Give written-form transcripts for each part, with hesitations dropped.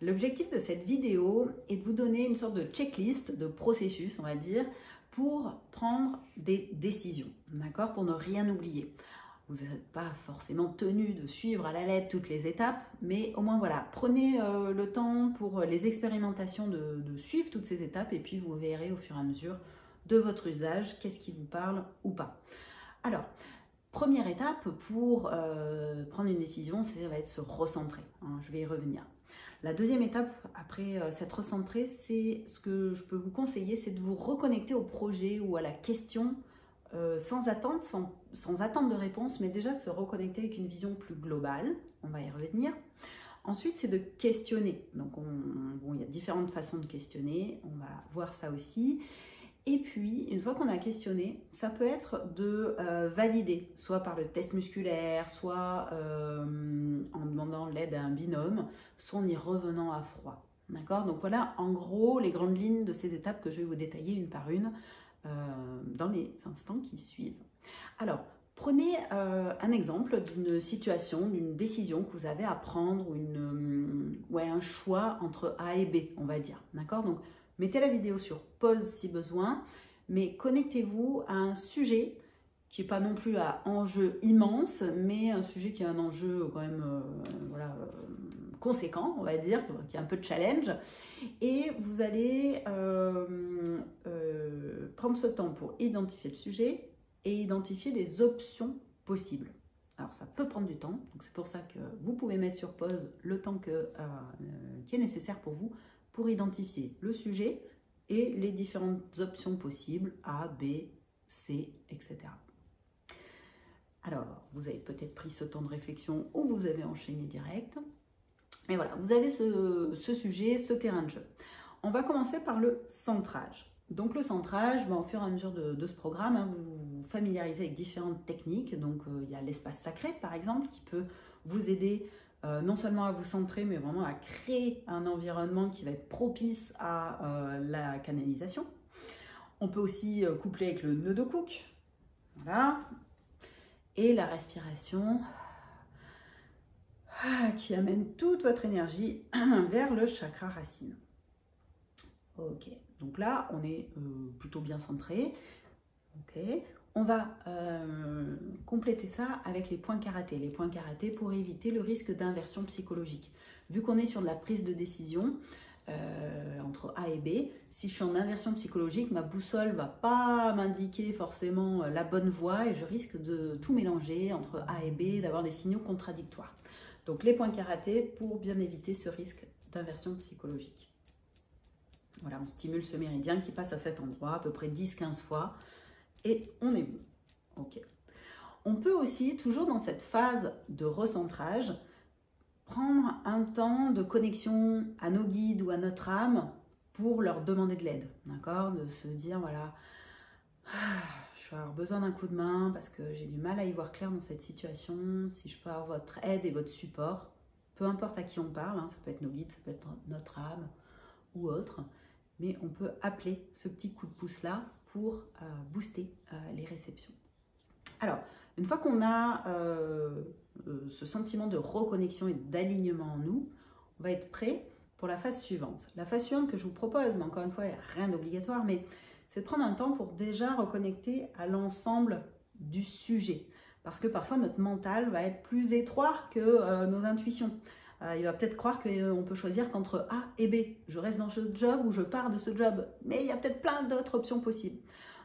L'objectif de cette vidéo est de vous donner une sorte de checklist, de processus, on va dire, pour prendre des décisions, d'accord, pour ne rien oublier. Vous n'êtes pas forcément tenu de suivre à la lettre toutes les étapes, mais au moins voilà, prenez le temps pour les expérimentations de suivre toutes ces étapes et puis vous verrez au fur et à mesure de votre usage qu'est-ce qui vous parle ou pas. Alors, première étape pour prendre une décision, ça va être se recentrer, hein, je vais y revenir. La deuxième étape après s'être recentré, c'est ce que je peux vous conseiller, c'est de vous reconnecter au projet ou à la question sans attendre de réponse, mais déjà se reconnecter avec une vision plus globale. On va y revenir. Ensuite, c'est de questionner. Donc, bon, il y a différentes façons de questionner. On va voir ça aussi. Et puis, une fois qu'on a questionné, ça peut être de valider, soit par le test musculaire, soit en demandant l'aide à un binôme, soit en y revenant à froid. D'accord? Donc voilà, en gros, les grandes lignes de ces étapes que je vais vous détailler une par une dans les instants qui suivent. Alors, prenez un exemple d'une situation, d'une décision que vous avez à prendre, ou un choix entre A et B, on va dire. D'accord? Donc, mettez la vidéo sur pause si besoin, mais connectez-vous à un sujet qui n'est pas non plus à enjeu immense, mais un sujet qui a un enjeu quand même conséquent, on va dire, qui a un peu de challenge. Et vous allez prendre ce temps pour identifier le sujet et identifier des options possibles. Alors ça peut prendre du temps, donc c'est pour ça que vous pouvez mettre sur pause le temps qui est nécessaire pour vous pour identifier le sujet et les différentes options possibles, A, B, C, etc. Alors, vous avez peut-être pris ce temps de réflexion ou vous avez enchaîné direct. Mais voilà, vous avez ce sujet, ce terrain de jeu. On va commencer par le centrage. Donc le centrage, au fur et à mesure de ce programme, hein, vous vous familiarisez avec différentes techniques. Donc il y a l'espace sacré, par exemple, qui peut vous aider non seulement à vous centrer, mais vraiment à créer un environnement qui va être propice à la canalisation. On peut aussi coupler avec le nœud de Cook. Voilà. Et la respiration qui amène toute votre énergie vers le chakra racine. Ok, donc là, on est plutôt bien centré. Ok, on va compléter ça avec les points karaté. Les points karaté pour éviter le risque d'inversion psychologique. Vu qu'on est sur de la prise de décision entre A et B, si je suis en inversion psychologique, ma boussole ne va pas m'indiquer forcément la bonne voie et je risque de tout mélanger entre A et B, d'avoir des signaux contradictoires. Donc les points karaté pour bien éviter ce risque d'inversion psychologique. Voilà, on stimule ce méridien qui passe à cet endroit à peu près 10-15 fois et on est bon. Ok. On peut aussi, toujours dans cette phase de recentrage, prendre un temps de connexion à nos guides ou à notre âme pour leur demander de l'aide. D'accord? De se dire, voilà, je vais avoir besoin d'un coup de main parce que j'ai du mal à y voir clair dans cette situation. Si je peux avoir votre aide et votre support, peu importe à qui on parle, hein, ça peut être nos guides, ça peut être notre âme ou autre, mais on peut appeler ce petit coup de pouce-là pour booster les réceptions. Alors, une fois qu'on a ce sentiment de reconnexion et d'alignement en nous, on va être prêt pour la phase suivante. La phase suivante que je vous propose, mais encore une fois, il n'y a rien d'obligatoire, mais c'est de prendre un temps pour déjà reconnecter à l'ensemble du sujet. Parce que parfois, notre mental va être plus étroit que nos intuitions. Il va peut-être croire qu'on peut choisir qu'entre A et B. Je reste dans ce job ou je pars de ce job. Mais il y a peut-être plein d'autres options possibles.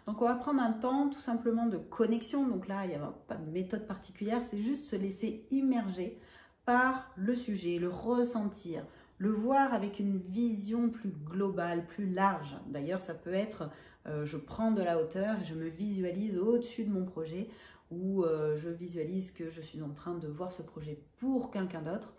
Donc, on va prendre un temps tout simplement de connexion. Donc là, il n'y a pas de méthode particulière. C'est juste se laisser immerger par le sujet, le ressentir, le voir avec une vision plus globale, plus large. D'ailleurs, ça peut être je prends de la hauteur et je me visualise au-dessus de mon projet ou je visualise que je suis en train de voir ce projet pour quelqu'un d'autre,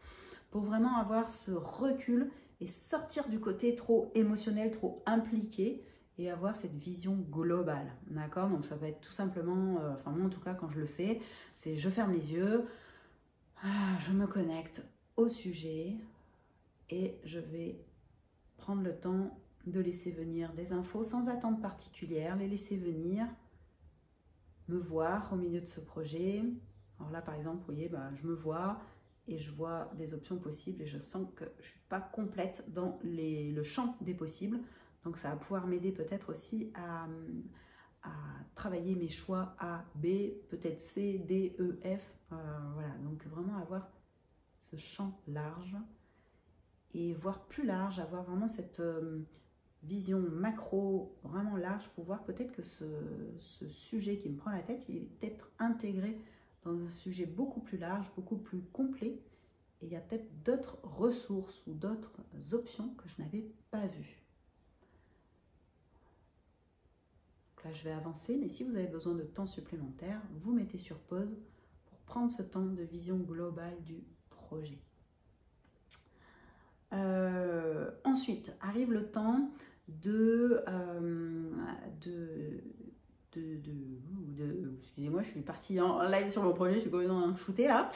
pour vraiment avoir ce recul et sortir du côté trop émotionnel, trop impliqué et avoir cette vision globale, d'accord? Donc ça va être tout simplement, enfin moi en tout cas quand je le fais, c'est je ferme les yeux, je me connecte au sujet et je vais prendre le temps de laisser venir des infos sans attente particulière, les laisser venir, me voir au milieu de ce projet. Alors là par exemple, vous voyez, je me vois et je vois des options possibles et je sens que je ne suis pas complète dans le champ des possibles. Donc ça va pouvoir m'aider peut-être aussi à travailler mes choix A, B, peut-être C, D, E, F. Voilà, donc vraiment avoir ce champ large et voir plus large, avoir vraiment cette vision macro vraiment large pour voir peut-être que ce sujet qui me prend la tête, il est peut-être intégré dans un sujet beaucoup plus large, beaucoup plus complet. Et il y a peut-être d'autres ressources ou d'autres options que je n'avais pas vues. Donc là, je vais avancer, mais si vous avez besoin de temps supplémentaire, vous mettez sur pause pour prendre ce temps de vision globale du projet. Ensuite, arrive le temps excusez-moi, je suis partie en live sur mon projet, je suis complètement shootée là.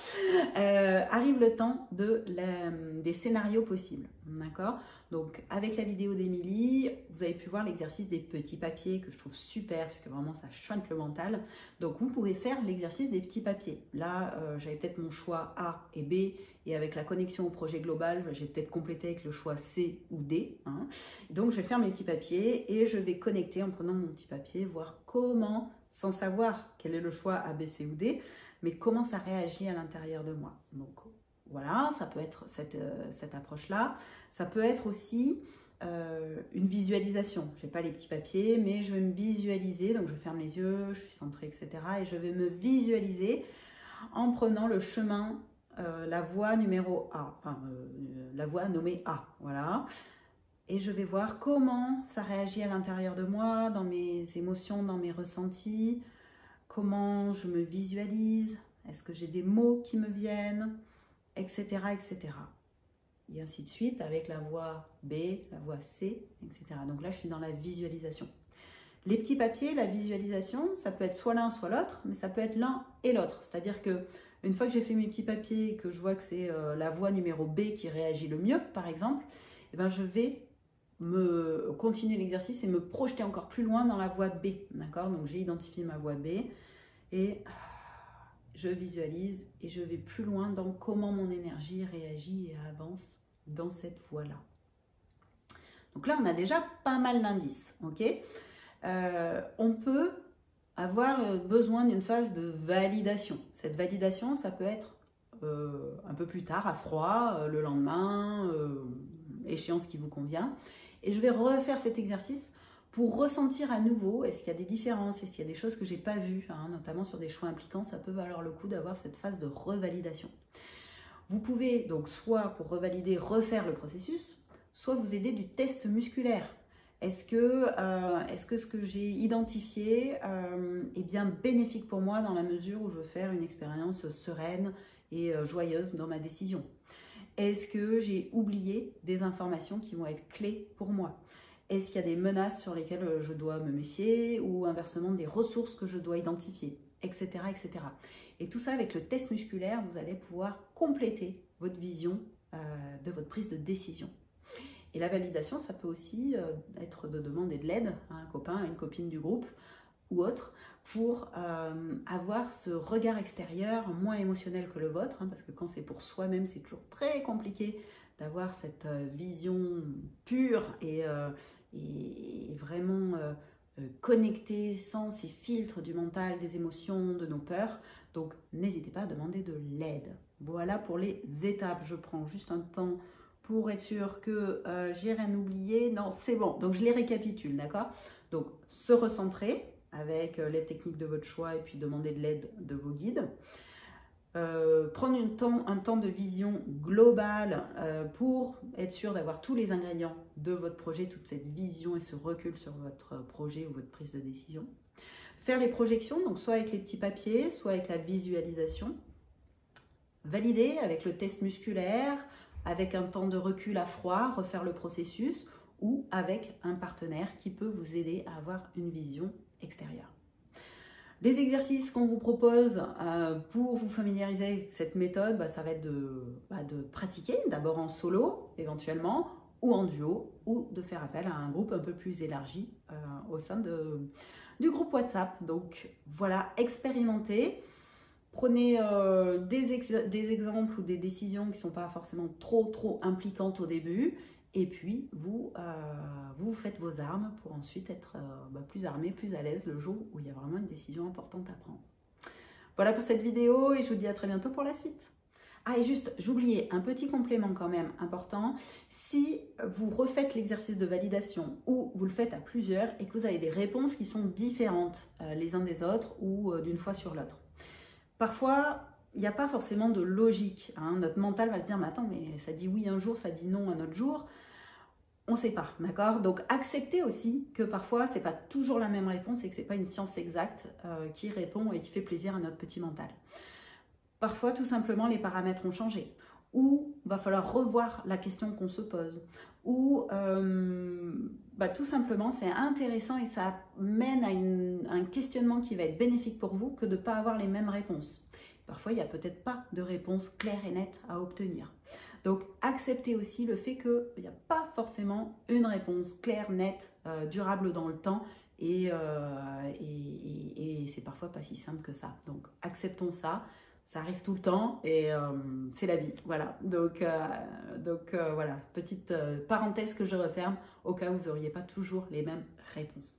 Arrive le temps des scénarios possibles, d'accord? Donc avec la vidéo d'Émilie, vous avez pu voir l'exercice des petits papiers que je trouve super parce que vraiment ça chante le mental. Donc vous pouvez faire l'exercice des petits papiers. Là, j'avais peut-être mon choix A et B et avec la connexion au projet global, j'ai peut-être complété avec le choix C ou D. Hein. Donc je vais faire mes petits papiers et je vais connecter en prenant mon petit papier, voir comment, sans savoir quel est le choix A, B, C ou D, mais comment ça réagit à l'intérieur de moi. Donc voilà, ça peut être cette approche-là. Ça peut être aussi une visualisation. Je n'ai pas les petits papiers, mais je vais me visualiser. Donc je ferme les yeux, je suis centrée, etc. Et je vais me visualiser en prenant le chemin, la voie numéro A, enfin la voie nommée A. Voilà. Et je vais voir comment ça réagit à l'intérieur de moi, dans mes émotions, dans mes ressentis, comment je me visualise, est-ce que j'ai des mots qui me viennent, etc., etc. Et ainsi de suite avec la voie B, la voie C, etc. Donc là, je suis dans la visualisation. Les petits papiers, la visualisation, ça peut être soit l'un, soit l'autre, mais ça peut être l'un et l'autre. C'est-à-dire que une fois que j'ai fait mes petits papiers et que je vois que c'est la voie numéro B qui réagit le mieux, par exemple, eh ben, je vais continuer l'exercice et me projeter encore plus loin dans la voie B. D'accord? Donc j'ai identifié ma voie B et je visualise et je vais plus loin dans comment mon énergie réagit et avance dans cette voie-là. Donc là, on a déjà pas mal d'indices. Okay, on peut avoir besoin d'une phase de validation. Cette validation, ça peut être un peu plus tard, à froid, le lendemain, échéance qui vous convient. Et je vais refaire cet exercice pour ressentir à nouveau, est-ce qu'il y a des différences, est-ce qu'il y a des choses que je n'ai pas vues, hein, notamment sur des choix impliquants, ça peut valoir le coup d'avoir cette phase de revalidation. Vous pouvez donc soit pour revalider, refaire le processus, soit vous aider du test musculaire. Est-ce que ce que j'ai identifié est bien bénéfique pour moi dans la mesure où je veux faire une expérience sereine et joyeuse dans ma décision? Est-ce que j'ai oublié des informations qui vont être clés pour moi? Est-ce qu'il y a des menaces sur lesquelles je dois me méfier ou inversement des ressources que je dois identifier, etc., etc. Et tout ça avec le test musculaire, vous allez pouvoir compléter votre vision de votre prise de décision. Et la validation, ça peut aussi être de demander de l'aide à un copain, à une copine du groupe ou autre pour avoir ce regard extérieur moins émotionnel que le vôtre, hein, parce que quand c'est pour soi-même, c'est toujours très compliqué d'avoir cette vision pure et vraiment connectée sans ces filtres du mental, des émotions, de nos peurs. Donc n'hésitez pas à demander de l'aide. Voilà pour les étapes. Je prends juste un temps pour être sûr que j'ai rien oublié. Non, c'est bon. Donc je les récapitule, d'accord? Donc se recentrer avec les techniques de votre choix et puis demander de l'aide de vos guides. Prendre un temps de vision globale pour être sûr d'avoir tous les ingrédients de votre projet, toute cette vision et ce recul sur votre projet ou votre prise de décision. Faire les projections, donc soit avec les petits papiers, soit avec la visualisation. Valider avec le test musculaire, avec un temps de recul à froid, refaire le processus ou avec un partenaire qui peut vous aider à avoir une vision extérieure. Les exercices qu'on vous propose pour vous familiariser avec cette méthode, ça va être de pratiquer, d'abord en solo éventuellement, ou en duo, ou de faire appel à un groupe un peu plus élargi au sein du groupe WhatsApp. Donc voilà, expérimentez. Prenez des exemples ou des décisions qui ne sont pas forcément trop impliquantes au début. Et puis, vous faites vos armes pour ensuite être plus armé, plus à l'aise le jour où il y a vraiment une décision importante à prendre. Voilà pour cette vidéo et je vous dis à très bientôt pour la suite. Ah, et juste, j'oubliais un petit complément quand même important. Si vous refaites l'exercice de validation ou vous le faites à plusieurs et que vous avez des réponses qui sont différentes les uns des autres ou d'une fois sur l'autre. Parfois, il n'y a pas forcément de logique. Hein. Notre mental va se dire, mais attends, mais ça dit oui un jour, ça dit non un autre jour. On ne sait pas, d'accord? Donc, acceptez aussi que parfois, ce n'est pas toujours la même réponse et que ce n'est pas une science exacte qui répond et qui fait plaisir à notre petit mental. Parfois, tout simplement, les paramètres ont changé. Ou va falloir revoir la question qu'on se pose. Ou tout simplement, c'est intéressant et ça mène à un questionnement qui va être bénéfique pour vous que de ne pas avoir les mêmes réponses. Parfois, il n'y a peut-être pas de réponse claire et nette à obtenir. Donc, acceptez aussi le fait qu'il n'y a pas forcément une réponse claire, nette, durable dans le temps. Et c'est parfois pas si simple que ça. Donc, acceptons ça. Ça arrive tout le temps et c'est la vie. Voilà. Donc voilà, petite parenthèse que je referme au cas où vous n'auriez pas toujours les mêmes réponses.